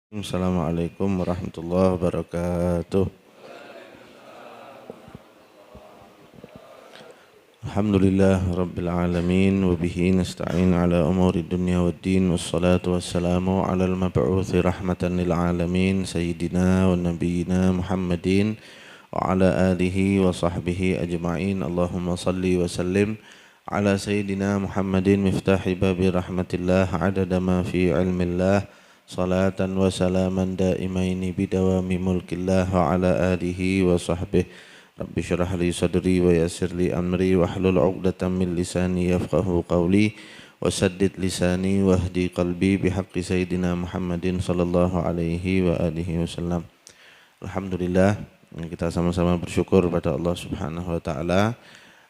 Assalamualaikum warahmatullahi wabarakatuh. Alhamdulillah rabbil alamin wa bihi nasta'in ala umuri dunya waddin wassalatu wassalamu ala al-mab'uthi rahmatan lil alamin sayyidina wa nabiyyina Muhammadin wa ala alihi wa sahbihi ajma'in. Allahumma salli wa sallim ala sayyidina Muhammadin miftahi babi rahmatillah adada ma fi ilmillah salatan wa salaman daimaini bidawami mulkillah wa ala alihi wa sahbihi. Rabbi syrah li sadri wa yassir li amri wa hlul 'uqdatam min lisani yafqahu qawli wa saddid lisani wahdi qalbi bihaqqi sayyidina Muhammadin sallallahu alaihi wa alihi wasallam. Alhamdulillah, kita sama-sama bersyukur pada Allah Subhanahu wa taala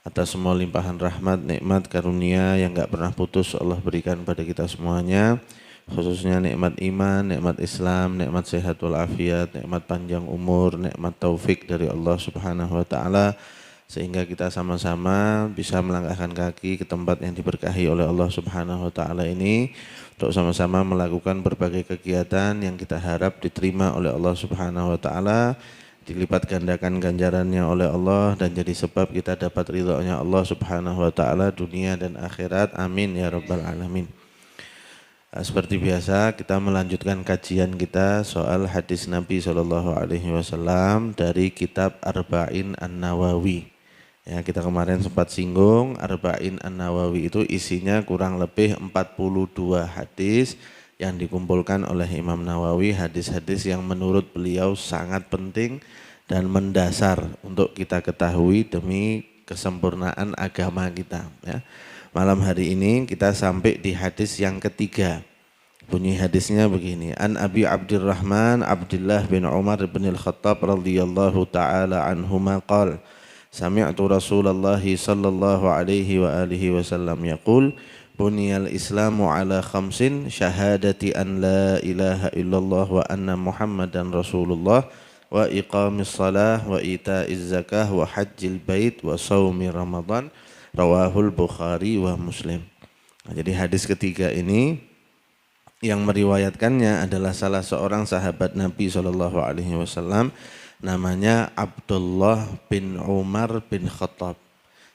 atas semua limpahan rahmat, nikmat, karunia yang enggak pernah putus Allah berikan pada kita semuanya. Khususnya nikmat iman, nikmat Islam, nikmat sehat walafiat, nikmat panjang umur, nikmat taufik dari Allah Subhanahu wa taala sehingga kita sama-sama bisa melangkahkan kaki ke tempat yang diberkahi oleh Allah Subhanahu wa taala ini untuk sama-sama melakukan berbagai kegiatan yang kita harap diterima oleh Allah Subhanahu wa taala, dilipat gandakan ganjarannya oleh Allah dan jadi sebab kita dapat ridhonya Allah Subhanahu wa taala dunia dan akhirat. Amin ya rabbal alamin. Seperti biasa kita melanjutkan kajian kita soal hadis Nabi SAW dari kitab Arba'in An-Nawawi. Ya, kita kemarin sempat singgung Arba'in An-Nawawi itu isinya kurang lebih 42 hadis yang dikumpulkan oleh Imam Nawawi, hadis-hadis yang menurut beliau sangat penting dan mendasar untuk kita ketahui demi kesempurnaan agama kita. Ya. Malam hari ini kita sampai di hadis yang ketiga. Bunyi hadisnya begini. An Abi Abdurrahman Abdullah bin Umar bin Al-Khattab radhiyallahu ta'ala anhuma qala sami'tu Rasulullah sallallahu alaihi wa alihi wasallam yaqul buniyal islamu ala khamsin syahadati an la ilaha illallah wa anna muhammadan rasulullah wa iqamis salah wa ita'iz zakah wa hajjil bait wa saumi ramadan rawahul Bukhari wa Muslim. Nah, jadi hadis ketiga ini yang meriwayatkannya adalah salah seorang sahabat Nabi SAW, namanya Abdullah bin Umar bin Khattab.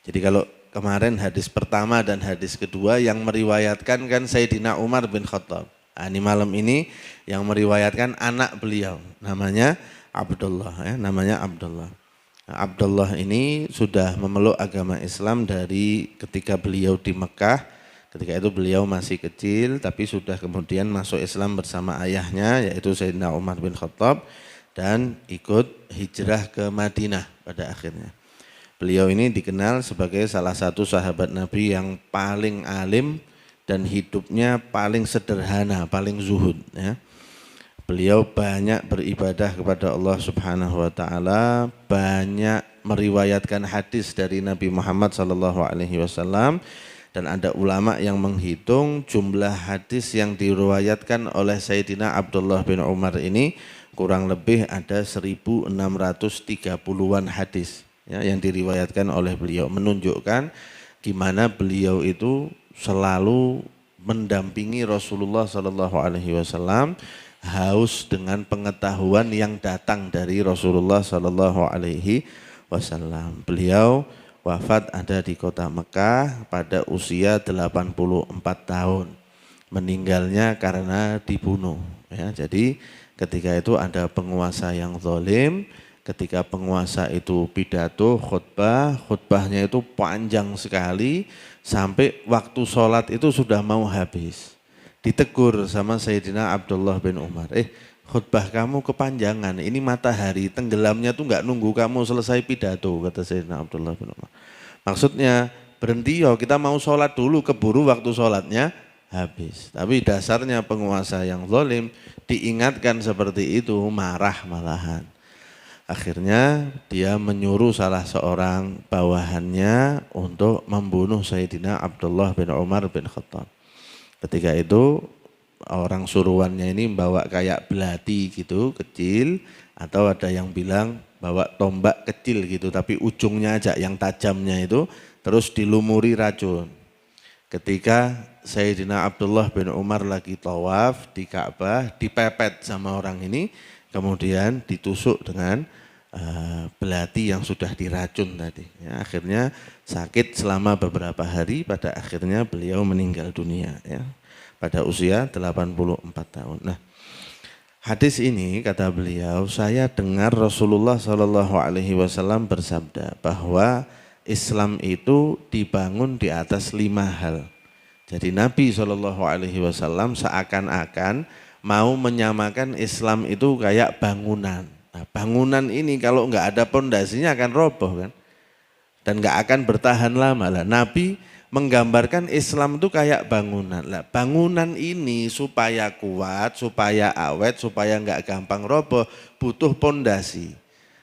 Jadi kalau kemarin hadis pertama dan hadis kedua yang meriwayatkan kan Sayyidina Umar bin Khattab. Nah, ini malam ini yang meriwayatkan anak beliau, namanya Abdullah. Namanya Abdullah. Nah, Abdullah ini sudah memeluk agama Islam dari ketika beliau di Mekah. Ketika itu beliau masih kecil tapi sudah kemudian masuk Islam bersama ayahnya yaitu Sayyidina Umar bin Khattab dan ikut hijrah ke Madinah pada akhirnya. Beliau ini dikenal sebagai salah satu sahabat Nabi yang paling alim dan hidupnya paling sederhana, paling zuhud. Ya. Beliau banyak beribadah kepada Allah Subhanahu wa taala, banyak meriwayatkan hadis dari Nabi Muhammad SAW, dan ada ulama yang menghitung jumlah hadis yang diriwayatkan oleh Sayyidina Abdullah bin Umar ini kurang lebih ada 1630-an hadis ya, yang diriwayatkan oleh beliau, menunjukkan gimana beliau itu selalu mendampingi Rasulullah SAW, haus dengan pengetahuan yang datang dari Rasulullah SAW. Beliau wafat ada di kota Mekah pada usia 84 tahun. Meninggalnya karena dibunuh. Ya, jadi ketika itu ada penguasa yang zalim. Ketika penguasa itu pidato, khutbahnya itu panjang sekali sampai waktu sholat itu sudah mau habis. Ditegur sama Sayyidina Abdullah bin Umar, khutbah kamu kepanjangan, ini matahari tenggelamnya tuh nggak nunggu kamu selesai pidato, kata Sayyidina Abdullah bin Umar. Maksudnya berhenti yo, kita mau sholat dulu, keburu waktu sholatnya habis. Tapi dasarnya penguasa yang zalim diingatkan seperti itu marah malahan. Akhirnya dia menyuruh salah seorang bawahannya untuk membunuh Sayyidina Abdullah bin Umar bin Khattab. Ketika itu orang suruhannya ini bawa kayak belati gitu kecil, atau ada yang bilang bawa tombak kecil gitu tapi ujungnya aja yang tajamnya itu, terus dilumuri racun. ketika Sayyidina Abdullah bin Umar lagi tawaf di Ka'bah, dipepet sama orang ini, kemudian ditusuk dengan belati yang sudah diracun tadi. Ya, akhirnya sakit selama beberapa hari, pada akhirnya beliau meninggal dunia ya, pada usia 84 tahun. Nah, hadis ini kata beliau, saya dengar Rasulullah SAW bersabda bahwa Islam itu dibangun di atas 5 hal. Jadi Nabi SAW seakan-akan mau menyamakan Islam itu kayak bangunan. Nah, bangunan ini kalau nggak ada pondasinya akan roboh kan, dan nggak akan bertahan lama lah. Nabi menggambarkan Islam itu kayak bangunan. Lah, bangunan ini supaya kuat, supaya awet, supaya nggak gampang roboh, butuh pondasi.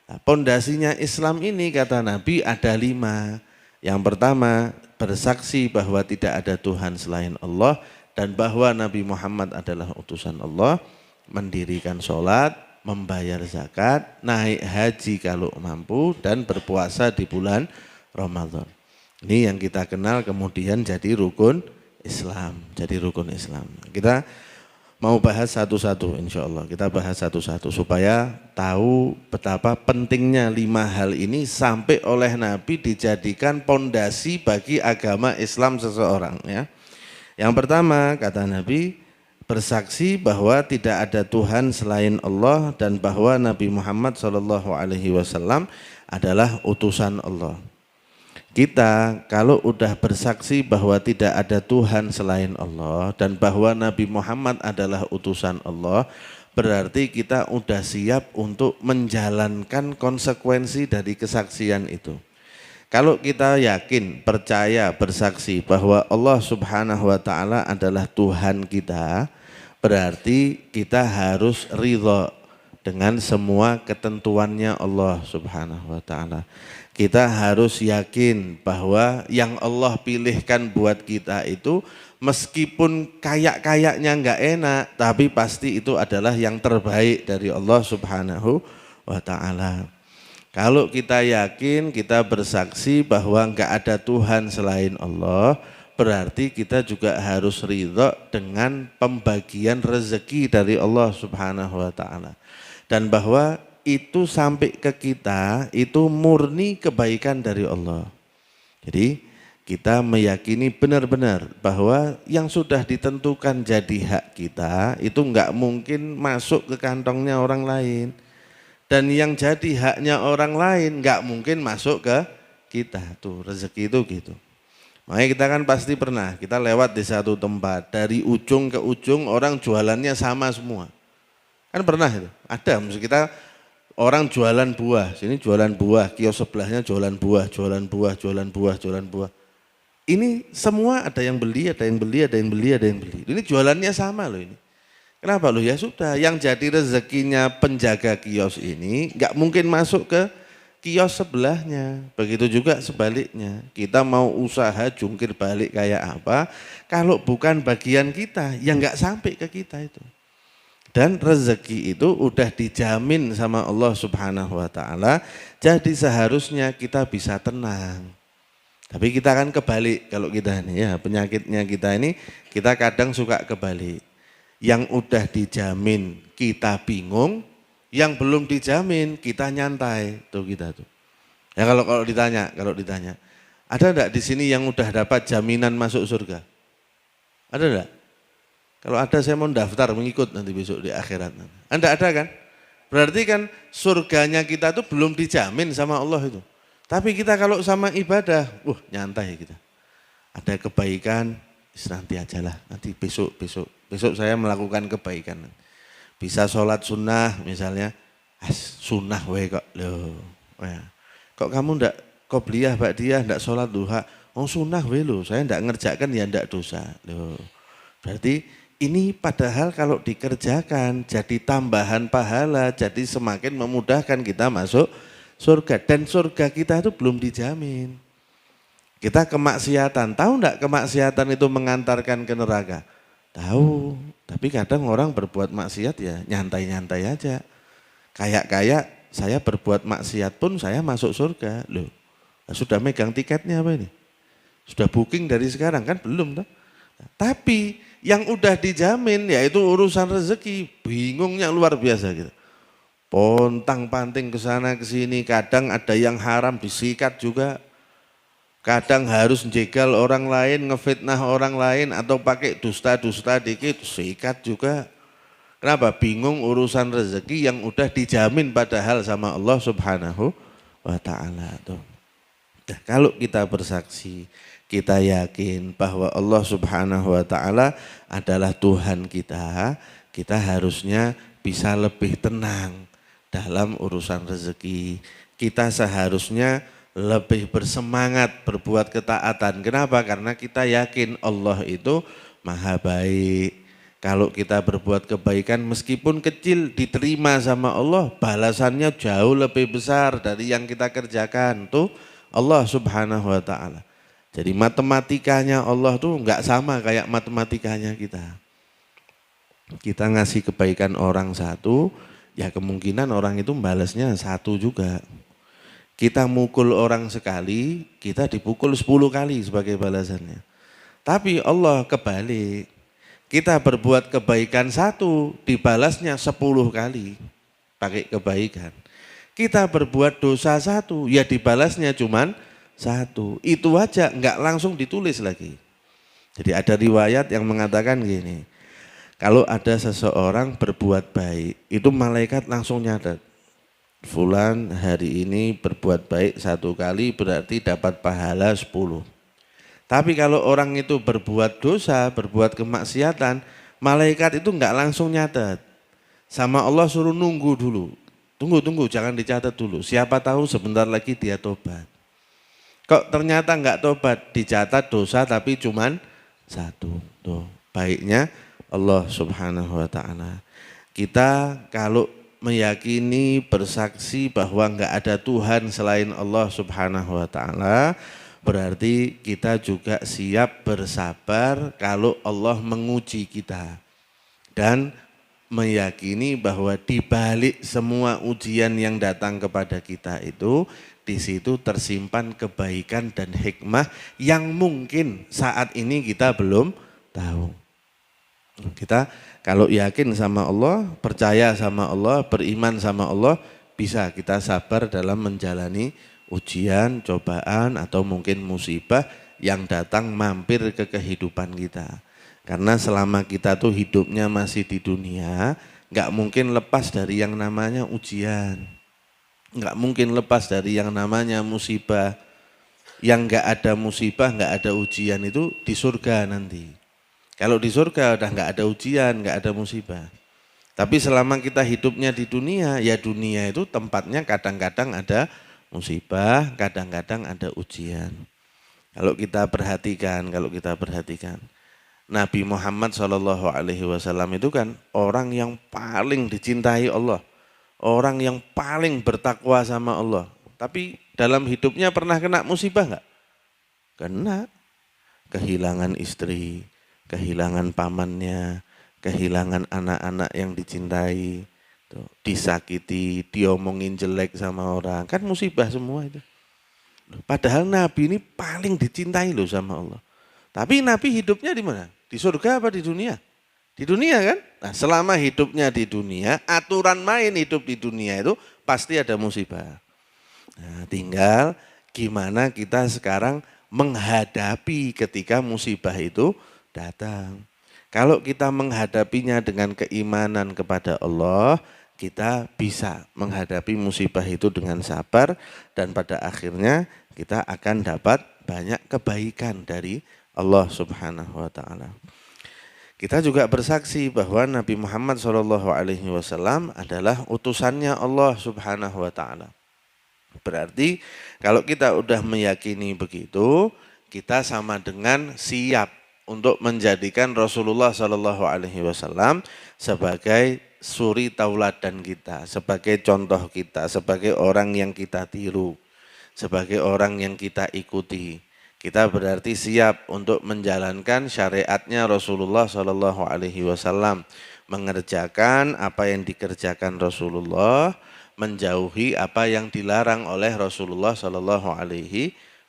Nah, pondasinya Islam ini kata Nabi ada 5. Yang pertama, bersaksi bahwa tidak ada Tuhan selain Allah dan bahwa Nabi Muhammad adalah utusan Allah, mendirikan sholat, membayar zakat, naik haji kalau mampu, dan berpuasa di bulan Ramadan. Ini yang kita kenal kemudian jadi rukun Islam. Jadi rukun Islam. Kita mau bahas satu-satu insya Allah. Kita bahas satu-satu supaya tahu betapa pentingnya 5 hal ini sampai oleh Nabi dijadikan pondasi bagi agama Islam seseorang. Ya. Yang pertama kata Nabi, bersaksi bahwa tidak ada Tuhan selain Allah dan bahwa Nabi Muhammad SAW adalah utusan Allah. Kita kalau udah bersaksi bahwa tidak ada Tuhan selain Allah dan bahwa Nabi Muhammad adalah utusan Allah, berarti kita udah siap untuk menjalankan konsekuensi dari kesaksian itu. Kalau kita yakin, percaya, bersaksi bahwa Allah Subhanahu wa Ta'ala adalah Tuhan kita, berarti kita harus ridho dengan semua ketentuannya Allah Subhanahu wa Ta'ala. Kita harus yakin bahwa yang Allah pilihkan buat kita itu meskipun kayak-kayaknya enggak enak, tapi pasti itu adalah yang terbaik dari Allah Subhanahu wa Ta'ala. Kalau kita yakin, kita bersaksi bahwa enggak ada Tuhan selain Allah, berarti kita juga harus ridho dengan pembagian rezeki dari Allah Subhanahu wa Ta'ala. Dan bahwa itu sampai ke kita itu murni kebaikan dari Allah. Jadi kita meyakini benar-benar bahwa yang sudah ditentukan jadi hak kita itu enggak mungkin masuk ke kantongnya orang lain. Dan yang jadi haknya orang lain enggak mungkin masuk ke kita. Tuh rezeki itu gitu. Makanya kita kan pasti pernah, kita lewat di satu tempat, dari ujung ke ujung orang jualannya sama semua. Kan pernah itu, ada, maksud kita orang jualan buah, sini jualan buah, kios sebelahnya jualan buah, jualan buah, jualan buah, jualan buah. Ini semua ada yang beli, ada yang beli, ada yang beli, ada yang beli. Ini jualannya sama loh ini. Kenapa loh? Ya sudah, yang jadi rezekinya penjaga kios ini nggak mungkin masuk ke kios sebelahnya. Begitu juga sebaliknya, kita mau usaha jungkir balik kayak apa, kalau bukan bagian kita, ya nggak sampai ke kita itu. Dan rezeki itu udah dijamin sama Allah Subhanahu wa Ta'ala, jadi seharusnya kita bisa tenang. Tapi kita kan kebalik kalau kita ini ya, penyakitnya kita ini, kita kadang suka kebalik. Yang udah dijamin kita bingung, yang belum dijamin kita nyantai, tuh kita tuh. Ya kalau ditanya, ada enggak di sini yang udah dapat jaminan masuk surga? Ada enggak? Kalau ada saya mau daftar mengikut nanti besok di akhirat. Enggak ada kan? Berarti kan surganya kita tuh belum dijamin sama Allah itu. Tapi kita kalau sama ibadah, nyantai kita. Ada kebaikan, nanti ajalah, nanti besok saya melakukan kebaikan. Bisa sholat sunnah misalnya, sunnah weh kok loh. Kok kamu ndak qobliyah ba'diyah ndak sholat duha? Oh sunnah weh loh, saya ndak ngerjakan ya ndak dosa. Loh. Berarti ini padahal kalau dikerjakan jadi tambahan pahala, jadi semakin memudahkan kita masuk surga. Dan surga kita itu belum dijamin. Kita kemaksiatan, tahu ndak kemaksiatan itu mengantarkan ke neraka? Tahu, tapi kadang orang berbuat maksiat ya nyantai-nyantai aja. Kayak saya berbuat maksiat pun saya masuk surga. Loh, sudah megang tiketnya apa ini? Sudah booking dari sekarang kan belum toh. Tapi yang udah dijamin yaitu urusan rezeki, bingungnya luar biasa gitu. Pontang-panting ke sana ke sini, kadang ada yang haram disikat juga. Kadang harus jegal orang lain, ngefitnah orang lain atau pakai dusta-dusta dikit, sikat juga. Kenapa? Bingung urusan rezeki yang udah dijamin padahal sama Allah Subhanahu wa ta'ala. Nah, kalau kita bersaksi, kita yakin bahwa Allah Subhanahu wa ta'ala adalah Tuhan kita harusnya bisa lebih tenang dalam urusan rezeki. Kita seharusnya lebih bersemangat berbuat ketaatan. Kenapa? Karena kita yakin Allah itu maha baik. Kalau kita berbuat kebaikan meskipun kecil diterima sama Allah, balasannya jauh lebih besar dari yang kita kerjakan. Tuh Allah Subhanahu wa ta'ala. Jadi matematikanya Allah tuh enggak sama kayak matematikanya kita. Kita ngasih kebaikan orang satu, ya kemungkinan orang itu balasnya satu juga. Kita mukul orang sekali, kita dipukul 10 kali sebagai balasannya. Tapi Allah kebalik. Kita berbuat kebaikan satu, dibalasnya 10 kali pakai kebaikan. Kita berbuat dosa satu, ya dibalasnya cuman satu. Itu aja enggak langsung ditulis lagi. Jadi ada riwayat yang mengatakan gini, kalau ada seseorang berbuat baik, itu malaikat langsung nyatet. Fulan hari ini berbuat baik 1 kali berarti dapat pahala 10. Tapi kalau orang itu berbuat dosa, berbuat kemaksiatan, malaikat itu enggak langsung nyatet. Sama Allah suruh nunggu dulu. Tunggu, jangan dicatat dulu. Siapa tahu sebentar lagi dia tobat. Kok ternyata enggak tobat, dicatat dosa tapi cuman 1. Tuh, baiknya Allah Subhanahu wa ta'ala. Kita kalau meyakini, bersaksi bahwa enggak ada Tuhan selain Allah Subhanahu wa ta'ala, berarti kita juga siap bersabar kalau Allah menguji kita. Dan meyakini bahwa di balik semua ujian yang datang kepada kita itu, di situ tersimpan kebaikan dan hikmah yang mungkin saat ini kita belum tahu. Kita kalau yakin sama Allah, percaya sama Allah, beriman sama Allah, bisa kita sabar dalam menjalani ujian, cobaan atau mungkin musibah yang datang mampir ke kehidupan kita. Karena selama kita tuh hidupnya masih di dunia, nggak mungkin lepas dari yang namanya ujian. Nggak mungkin lepas dari yang namanya musibah. Yang nggak ada musibah, nggak ada ujian itu di surga nanti. Kalau di surga udah nggak ada ujian, nggak ada musibah. Tapi selama kita hidupnya di dunia, ya dunia itu tempatnya kadang-kadang ada musibah, kadang-kadang ada ujian. Kalau kita perhatikan, Nabi Muhammad SAW itu kan orang yang paling dicintai Allah, orang yang paling bertakwa sama Allah. Tapi dalam hidupnya pernah kena musibah enggak? Kena. Kehilangan istri, kehilangan pamannya, kehilangan anak-anak yang dicintai, disakiti, diomongin jelek sama orang. Kan musibah semua itu. Padahal Nabi ini paling dicintai loh sama Allah. Tapi Nabi hidupnya di mana? Di surga apa di dunia? Di dunia kan? Nah, selama hidupnya di dunia, aturan main hidup di dunia itu pasti ada musibah. Nah, tinggal gimana kita sekarang menghadapi ketika musibah itu datang. Kalau kita menghadapinya dengan keimanan kepada Allah, kita bisa menghadapi musibah itu dengan sabar dan pada akhirnya kita akan dapat banyak kebaikan dari Allah Subhanahu wa ta'ala. Kita juga bersaksi bahwa Nabi Muhammad SAW adalah utusannya Allah Subhanahu wa ta'ala. Berarti kalau kita udah meyakini begitu, kita sama dengan siap untuk menjadikan Rasulullah SAW sebagai suri tauladan kita, sebagai contoh kita, sebagai orang yang kita tiru, sebagai orang yang kita ikuti. Kita berarti siap untuk menjalankan syariatnya Rasulullah SAW, mengerjakan apa yang dikerjakan Rasulullah, menjauhi apa yang dilarang oleh Rasulullah SAW.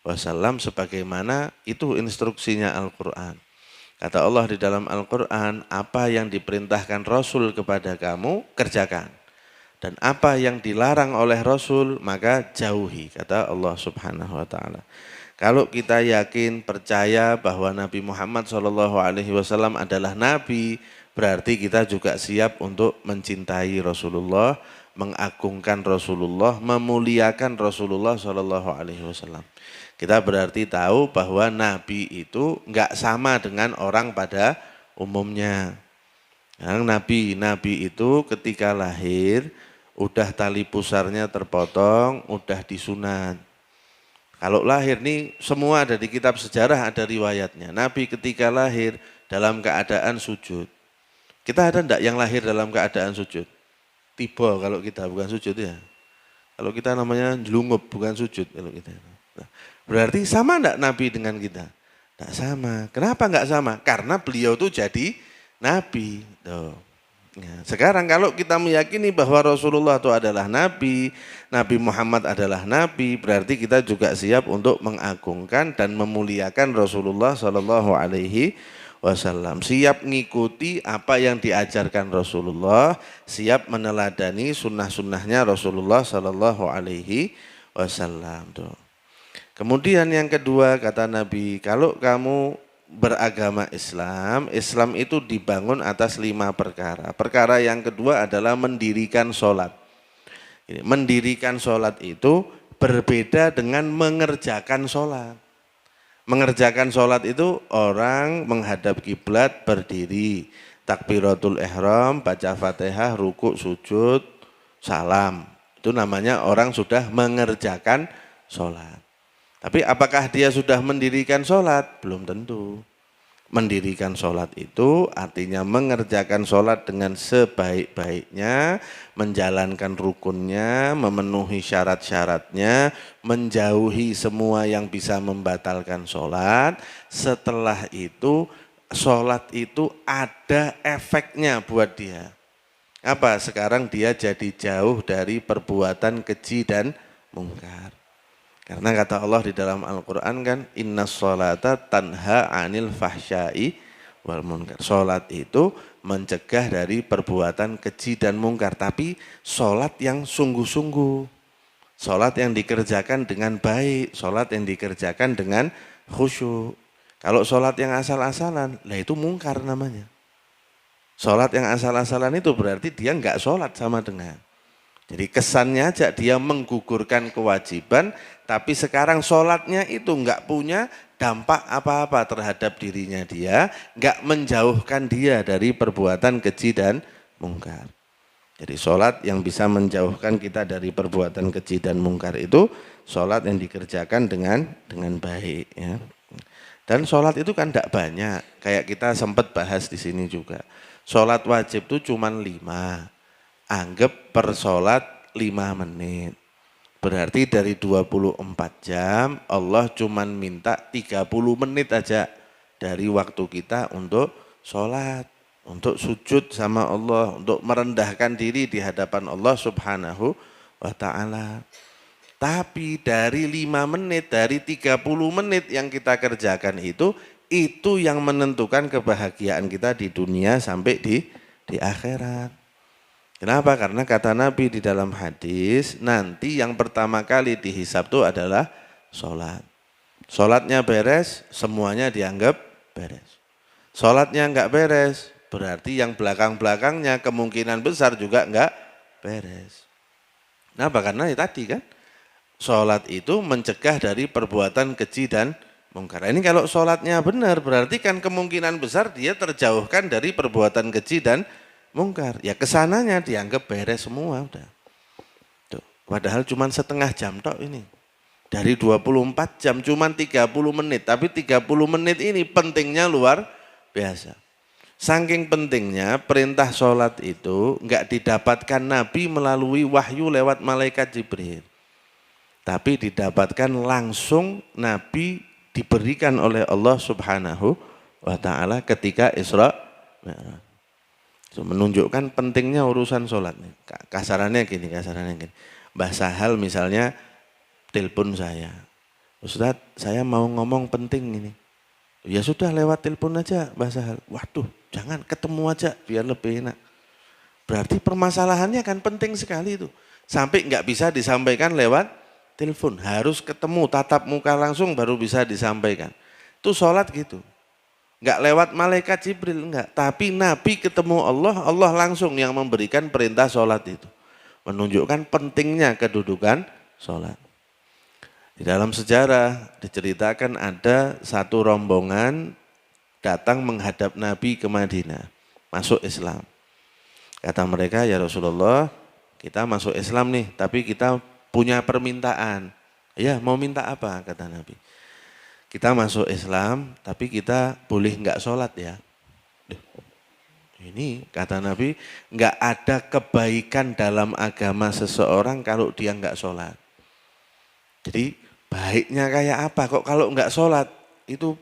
wasallam sebagaimana itu instruksinya Al-Qur'an. Kata Allah di dalam Al-Qur'an, apa yang diperintahkan Rasul kepada kamu, kerjakan. Dan apa yang dilarang oleh Rasul, maka jauhi, kata Allah Subhanahu wa taala. Kalau kita yakin, percaya bahwa Nabi Muhammad SAW adalah Nabi, berarti kita juga siap untuk mencintai Rasulullah, mengagungkan Rasulullah, memuliakan Rasulullah SAW. Kita berarti tahu bahwa Nabi itu enggak sama dengan orang pada umumnya. Yang Nabi itu ketika lahir, udah tali pusarnya terpotong, udah disunat. Kalau lahir nih semua ada di kitab sejarah, ada riwayatnya. Nabi ketika lahir dalam keadaan sujud. Kita ada enggak yang lahir dalam keadaan sujud? Tiba kalau kita, bukan sujud ya. Kalau kita namanya jelungup, bukan sujud kalau kita. Nah, berarti sama enggak Nabi dengan kita? Enggak sama. Kenapa enggak sama? Karena beliau tuh jadi Nabi. Tuh. Ya, sekarang kalau kita meyakini bahwa Rasulullah itu adalah Nabi, Nabi Muhammad adalah Nabi, berarti kita juga siap untuk mengagungkan dan memuliakan Rasulullah Shallallahu Alaihi Wasallam. Siap ngikuti apa yang diajarkan Rasulullah, siap meneladani sunnah-sunnahnya Rasulullah Shallallahu Alaihi Wasallam. Kemudian yang kedua kata Nabi, kalau kamu beragama Islam, Islam itu dibangun atas 5 perkara. Perkara yang kedua adalah mendirikan sholat. Mendirikan sholat itu berbeda dengan mengerjakan sholat. Mengerjakan sholat itu orang menghadap kiblat berdiri, takbiratul ihram, baca fatihah, rukuk, sujud, salam. Itu namanya orang sudah mengerjakan sholat. Tapi apakah dia sudah mendirikan sholat? Belum tentu. Mendirikan sholat itu artinya mengerjakan sholat dengan sebaik-baiknya, menjalankan rukunnya, memenuhi syarat-syaratnya, menjauhi semua yang bisa membatalkan sholat. Setelah itu, sholat itu ada efeknya buat dia. Apa? Sekarang dia jadi jauh dari perbuatan keji dan mungkar. Karena kata Allah di dalam Al-Quran kan, inna sholata tanha anil fahsyai wal munkar. Sholat itu mencegah dari perbuatan keji dan mungkar. Tapi sholat yang sungguh-sungguh. Sholat yang dikerjakan dengan baik. Sholat yang dikerjakan dengan khusyuk. Kalau sholat yang asal-asalan, lah itu mungkar namanya. Sholat yang asal-asalan itu berarti dia enggak sholat sama dengan. Jadi kesannya aja dia menggugurkan kewajiban, tapi sekarang sholatnya itu enggak punya dampak apa-apa terhadap dirinya dia, enggak menjauhkan dia dari perbuatan keji dan mungkar. Jadi sholat yang bisa menjauhkan kita dari perbuatan keji dan mungkar itu sholat yang dikerjakan dengan baik. Ya. Dan sholat itu kan enggak banyak, kayak kita sempat bahas di sini juga. Sholat wajib itu cuma 5. Anggap per sholat 5 menit. Berarti dari 24 jam Allah cuma minta 30 menit aja dari waktu kita untuk sholat. Untuk sujud sama Allah, untuk merendahkan diri di hadapan Allah Subhanahu wa ta'ala. Tapi dari 5 menit, dari 30 menit yang kita kerjakan itu yang menentukan kebahagiaan kita di dunia sampai di akhirat. Kenapa? Karena kata Nabi di dalam hadis, nanti yang pertama kali dihisab itu adalah sholat. Sholatnya beres, semuanya dianggap beres. Sholatnya enggak beres, berarti yang belakang-belakangnya kemungkinan besar juga enggak beres. Kenapa? Karena tadi kan, sholat itu mencegah dari perbuatan keji dan mungkar. Ini kalau sholatnya benar, berarti kan kemungkinan besar dia terjauhkan dari perbuatan keji dan mungkar. Ya kesananya dianggap beres semua udah. Tuh, padahal cuma setengah jam tok ini. Dari 24 jam cuma 30 menit. Tapi 30 menit ini pentingnya luar biasa. Saking pentingnya perintah sholat itu enggak didapatkan Nabi melalui wahyu lewat malaikat Jibril. Tapi didapatkan langsung Nabi diberikan oleh Allah Subhanahu wa ta'ala ketika Isra Mi'raj. Menunjukkan pentingnya urusan sholat. Kasarannya gini. Mbah Sahal misalnya telepon saya. Ustadz saya mau ngomong penting ini. Ya sudah lewat telepon aja Mbah Sahal. Waduh jangan ketemu aja biar lebih enak. Berarti permasalahannya kan penting sekali itu. Sampai nggak bisa disampaikan lewat telepon. Harus ketemu tatap muka langsung baru bisa disampaikan. Itu sholat gitu. Nggak lewat malaikat Jibril, enggak. Tapi Nabi ketemu Allah, Allah langsung yang memberikan perintah sholat itu. Menunjukkan pentingnya kedudukan sholat. Di dalam sejarah diceritakan ada satu rombongan datang menghadap Nabi ke Madinah, masuk Islam. Kata mereka, ya Rasulullah, kita masuk Islam nih, tapi kita punya permintaan. Ya, mau minta apa? Kata Nabi. Kita masuk Islam, tapi kita boleh enggak sholat ya. Ini kata Nabi, enggak ada kebaikan dalam agama seseorang kalau dia enggak sholat. Jadi baiknya kayak apa? Kok kalau enggak sholat itu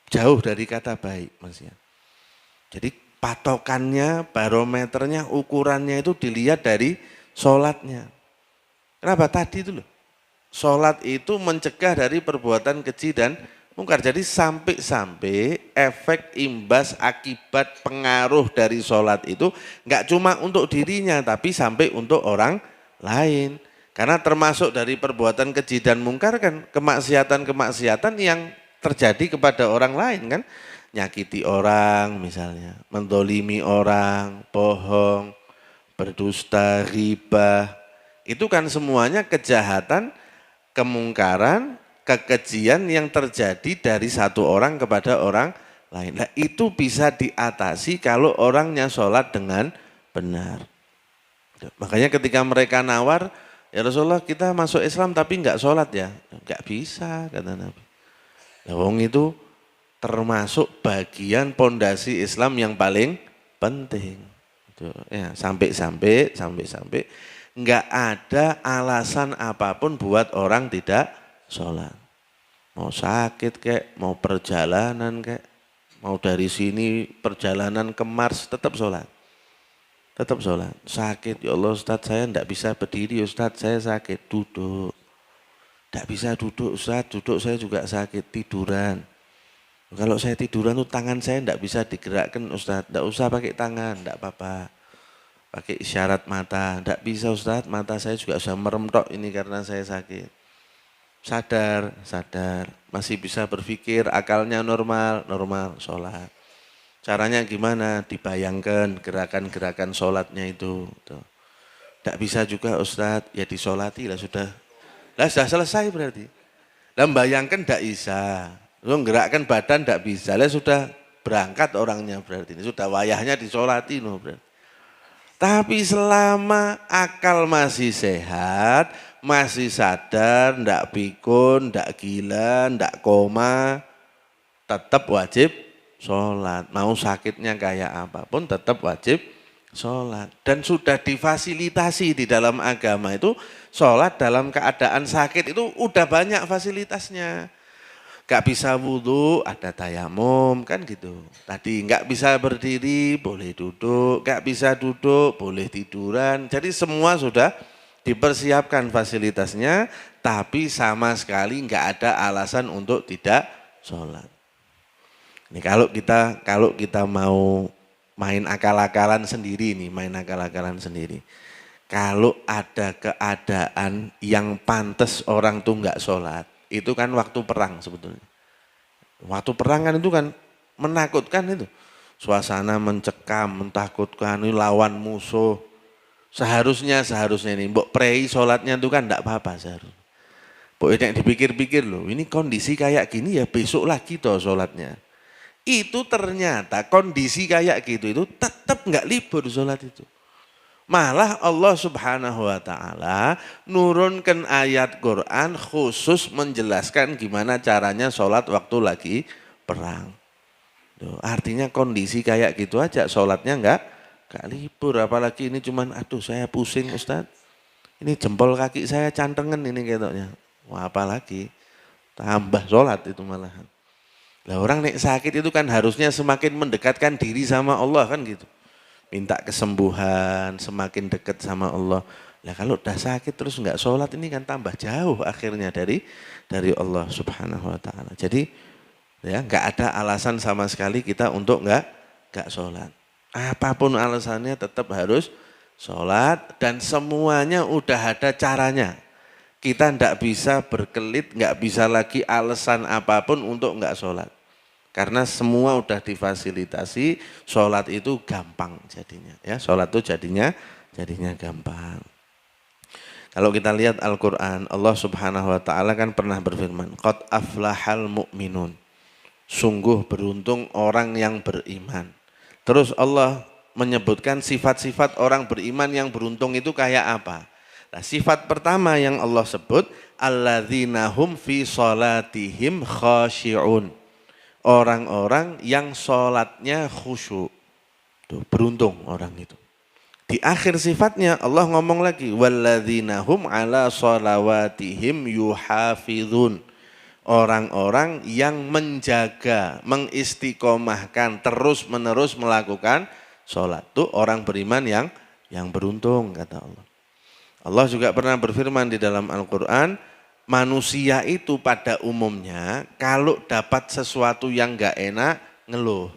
jauh dari kata baik, Mas ya. Jadi patokannya, barometernya, ukurannya itu dilihat dari sholatnya. Kenapa tadi itu loh? Sholat itu mencegah dari perbuatan keji dan mungkar. Jadi sampai-sampai efek imbas akibat pengaruh dari sholat itu enggak cuma untuk dirinya tapi sampai untuk orang lain. Karena termasuk dari perbuatan keji dan mungkar kan kemaksiatan-kemaksiatan yang terjadi kepada orang lain kan. Nyakiti orang misalnya, mendolimi orang, bohong, berdusta, ghibah. Itu kan semuanya kejahatan, kemungkaran, kekejian yang terjadi dari satu orang kepada orang lain. Nah, itu bisa diatasi kalau orangnya sholat dengan benar. Makanya ketika mereka nawar, ya Rasulullah kita masuk Islam tapi enggak sholat ya. Enggak bisa kata Nabi. Ya, wong itu termasuk bagian pondasi Islam yang paling penting. Ya, sampai-sampai enggak ada alasan apapun buat orang tidak sholat. Mau sakit kek, mau perjalanan kek, mau dari sini perjalanan ke Mars tetap sholat. Tetap sholat. Sakit, ya Allah Ustadz saya enggak bisa berdiri, Ustadz saya sakit, duduk. Enggak bisa duduk Ustadz, duduk saya juga sakit, tiduran. Kalau saya tiduran tuh tangan saya enggak bisa digerakkan Ustadz, enggak usah pakai tangan, enggak apa-apa. Pakai isyarat mata, enggak bisa Ustadz, mata saya juga sudah merem tok ini karena saya sakit. Sadar, masih bisa berpikir, akalnya normal, sholat. Caranya gimana? Dibayangkan gerakan-gerakan sholatnya itu. Enggak bisa juga Ustadz, ya disolati lah sudah. Lah sudah selesai berarti. Lah bayangkan enggak bisa. Menggerakkan badan enggak bisa, lah sudah berangkat orangnya berarti. Ini sudah wayahnya disolati no berarti. Tapi selama akal masih sehat, masih sadar, enggak pikun, enggak gila, enggak koma, tetap wajib sholat. Mau sakitnya kayak apapun tetap wajib sholat. Dan sudah difasilitasi di dalam agama itu, sholat dalam keadaan sakit itu udah banyak fasilitasnya. Gak bisa wudhu, ada tayamum, kan gitu. Tadi gak bisa berdiri, boleh duduk. Gak bisa duduk, boleh tiduran. Jadi semua sudah dipersiapkan fasilitasnya, tapi sama sekali gak ada alasan untuk tidak sholat. Ini kalau kita mau main akal-akalan sendiri nih, Kalau ada keadaan yang pantas orang tuh gak sholat, itu kan waktu perang sebetulnya. Waktu perang kan itu kan menakutkan itu. Suasana mencekam, mentakutkan, ini lawan musuh. Seharusnya ini, mbok prei sholatnya itu kan enggak apa-apa seharusnya. Pokoknya dipikir-pikir loh, ini kondisi kayak gini ya besok lagi toh sholatnya. Itu ternyata kondisi kayak gitu itu tetap enggak libur sholat itu. Malah Allah Subhanahu wa ta'ala nurunkan ayat Quran khusus menjelaskan gimana caranya sholat waktu lagi perang. Artinya kondisi kayak gitu aja sholatnya enggak libur. Apalagi ini cuman aduh saya pusing Ustadz. Ini jempol kaki saya cantengan ini ketoknya. Wah apalagi tambah sholat itu malahan. Lah orang nek sakit itu kan harusnya semakin mendekatkan diri sama Allah kan gitu. Minta kesembuhan, semakin dekat sama Allah. Nah kalau udah sakit terus nggak sholat ini kan tambah jauh akhirnya dari Allah Subhanahu wa taala. Jadi ya nggak ada alasan sama sekali kita untuk nggak sholat. Apapun alasannya tetap harus sholat dan semuanya udah ada caranya. Kita nggak bisa berkelit, nggak bisa lagi alasan apapun untuk nggak sholat. Karena semua udah difasilitasi, sholat itu gampang jadinya. Ya, sholat itu jadinya gampang. Kalau kita lihat Al-Quran, Allah Subhanahu Wa Taala kan pernah berfirman, qad aflahal mu'minun. Sungguh beruntung orang yang beriman. Terus Allah menyebutkan sifat-sifat orang beriman yang beruntung itu kayak apa? Nah, sifat pertama yang Allah sebut, alladzina hum fi sholatihim khashi'un. Orang-orang yang sholatnya khusyuk. Tuh, beruntung orang itu. Di akhir sifatnya Allah ngomong lagi, walladzina hum ala sholawatihim yuhafidhun. Orang-orang yang menjaga, mengistiqomahkan, terus-menerus melakukan sholat. Itu orang beriman yang beruntung, kata Allah. Allah juga pernah berfirman di dalam Al-Quran, manusia itu pada umumnya kalau dapat sesuatu yang enggak enak, ngeluh.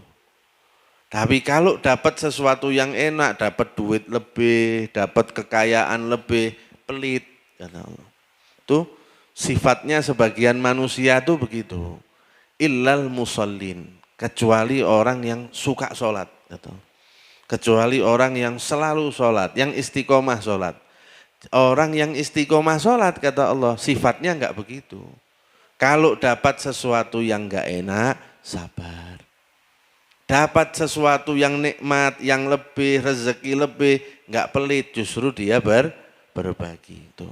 Tapi kalau dapat sesuatu yang enak, dapat duit lebih, dapat kekayaan lebih, pelit, kata Allah. Itu sifatnya sebagian manusia itu begitu. Illal musallin, kecuali orang yang suka sholat. Kecuali orang yang selalu sholat, yang istiqomah sholat. Orang yang istiqomah sholat, kata Allah, sifatnya enggak begitu. Kalau dapat sesuatu yang enggak enak, sabar. Dapat sesuatu yang nikmat, yang lebih, rezeki lebih, enggak pelit, justru dia berbagi. Itu.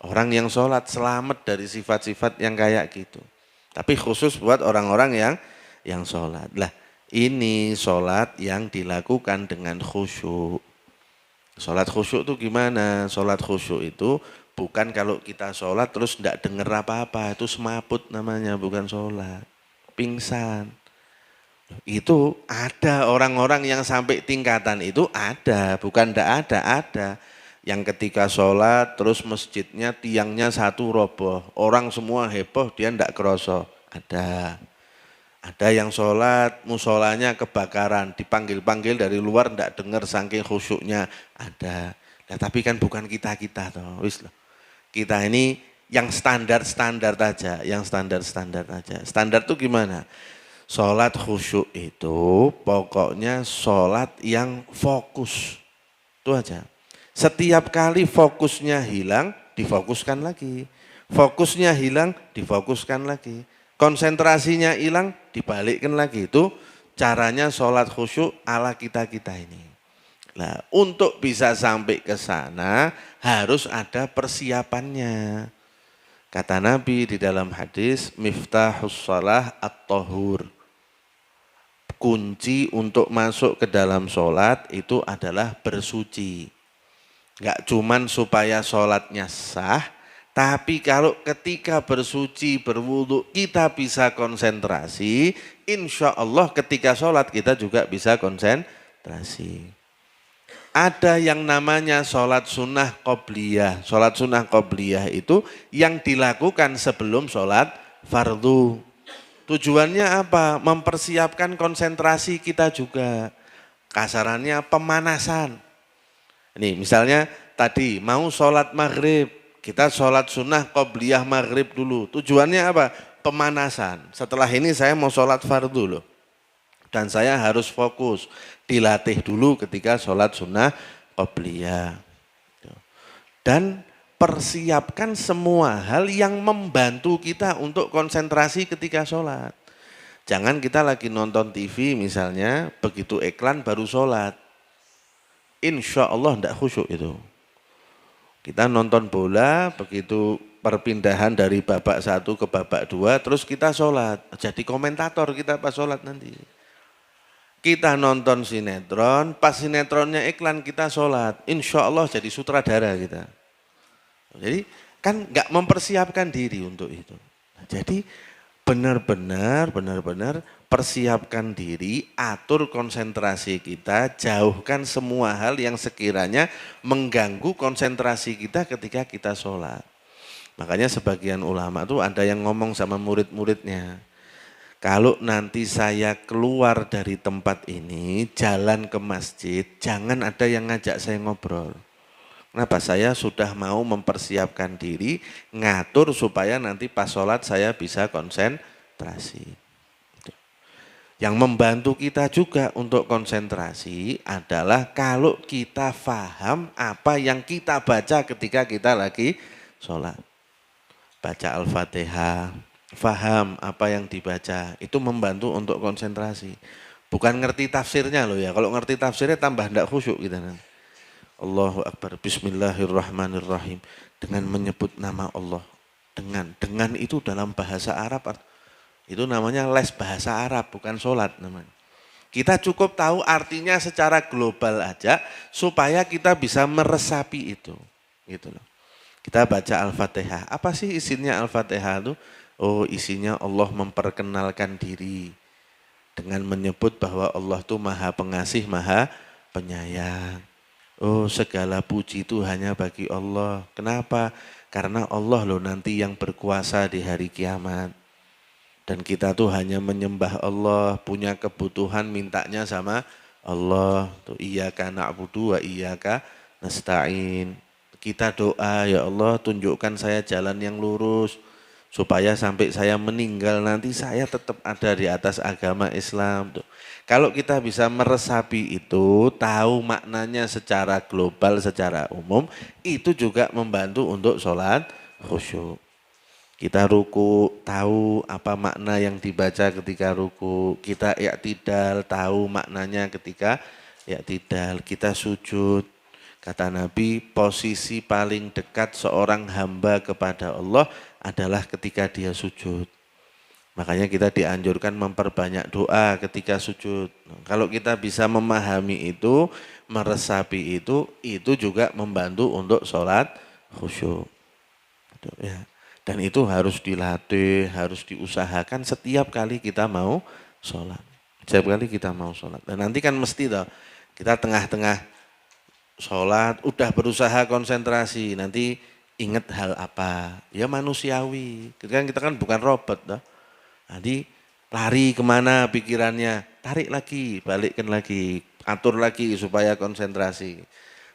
Orang yang sholat selamat dari sifat-sifat yang kayak gitu. Tapi khusus buat orang-orang yang sholat. Lah, ini sholat yang dilakukan dengan khusyuk. Sholat khusyuk itu gimana? Sholat khusyuk itu bukan kalau kita sholat terus enggak dengar apa-apa. Itu semaput namanya, bukan sholat. Pingsan. Itu ada orang-orang yang sampai tingkatan itu ada. Bukan enggak ada. Yang ketika sholat terus masjidnya tiangnya satu roboh. Orang semua heboh, dia enggak kerasa. Ada yang sholat, musolanya kebakaran, dipanggil-panggil dari luar enggak dengar saking khusyuknya, ada. Nah, tapi kan bukan kita-kita toh, wis loh. Kita ini yang standar-standar aja, Standar tuh gimana? Sholat khusyuk itu pokoknya sholat yang fokus. Itu aja. Setiap kali fokusnya hilang, difokuskan lagi. Fokusnya hilang, difokuskan lagi. Konsentrasinya hilang, dibalikkan lagi. Itu caranya sholat khusyuk ala kita-kita ini. Nah, untuk bisa sampai ke sana harus ada persiapannya. Kata Nabi di dalam hadis, miftahus shalah at-tahur. Kunci untuk masuk ke dalam sholat itu adalah bersuci. Enggak cuman supaya sholatnya sah, tapi kalau ketika bersuci, berwudu, kita bisa konsentrasi, insya Allah ketika sholat kita juga bisa konsentrasi. Ada yang namanya sholat sunnah qobliyah. Sholat sunnah qobliyah itu yang dilakukan sebelum sholat fardu. Tujuannya apa? Mempersiapkan konsentrasi kita juga. Kasarannya pemanasan. Ini misalnya tadi mau sholat maghrib. Kita sholat sunnah qobliyah maghrib dulu. Tujuannya apa? Pemanasan. Setelah ini saya mau sholat fardu loh. Dan saya harus fokus. Dilatih dulu ketika sholat sunnah qobliyah. Dan persiapkan semua hal yang membantu kita untuk konsentrasi ketika sholat. Jangan kita lagi nonton TV misalnya, begitu iklan baru sholat. Insya Allah tidak khusyuk itu. Kita nonton bola, begitu perpindahan dari babak 1 ke babak 2, terus kita sholat. Jadi komentator kita pas sholat nanti. Kita nonton sinetron, pas sinetronnya iklan kita sholat. Insya Allah jadi sutradara kita. Jadi kan nggak mempersiapkan diri untuk itu. Jadi benar-benar persiapkan diri, atur konsentrasi kita, jauhkan semua hal yang sekiranya mengganggu konsentrasi kita ketika kita sholat. Makanya sebagian ulama tuh ada yang ngomong sama murid-muridnya, kalau nanti saya keluar dari tempat ini, jalan ke masjid, jangan ada yang ngajak saya ngobrol. Kenapa? Saya sudah mau mempersiapkan diri, ngatur supaya nanti pas sholat saya bisa konsentrasi. Yang membantu kita juga untuk konsentrasi adalah kalau kita paham apa yang kita baca ketika kita lagi sholat. Baca Al-Fatihah, paham apa yang dibaca, itu membantu untuk konsentrasi. Bukan ngerti tafsirnya loh ya, kalau ngerti tafsirnya tambah tidak khusyuk gitu. Allahu Akbar, Bismillahirrahmanirrahim. Dengan menyebut nama Allah. Dengan itu dalam bahasa Arab, itu namanya les bahasa Arab, bukan sholat namanya. Kita cukup tahu artinya secara global aja, supaya kita bisa meresapi itu. Gitu loh. Kita baca Al-Fatihah, apa sih isinya Al-Fatihah itu? Oh, isinya Allah memperkenalkan diri. Dengan menyebut bahwa Allah itu maha pengasih, maha penyayang. Oh, segala puji itu hanya bagi Allah. Kenapa? Karena Allah loh nanti yang berkuasa di hari kiamat. Dan kita tuh hanya menyembah Allah, punya kebutuhan mintanya sama Allah. Tuh iyyaka na'budu wa iyyaka nasta'in. Kita doa, ya Allah tunjukkan saya jalan yang lurus. Supaya sampai saya meninggal nanti saya tetap ada di atas agama Islam. Tuh. Kalau kita bisa meresapi itu, tahu maknanya secara global, secara umum, itu juga membantu untuk sholat khusyuk. Kita ruku, tahu apa makna yang dibaca ketika ruku. Kita i'tidal, tahu maknanya ketika i'tidal. Kita sujud. Kata Nabi, posisi paling dekat seorang hamba kepada Allah adalah ketika dia sujud. Makanya kita dianjurkan memperbanyak doa ketika sujud. Kalau kita bisa memahami itu, meresapi itu juga membantu untuk sholat khusyuk. Ya. Dan itu harus dilatih, harus diusahakan setiap kali kita mau sholat. Setiap kali kita mau sholat. Dan nanti kan mesti toh, kita tengah-tengah sholat, udah berusaha konsentrasi, nanti ingat hal apa? Ya manusiawi. Kita kan bukan robot toh. Nanti lari kemana pikirannya, tarik lagi, balikkan lagi, atur lagi supaya konsentrasi.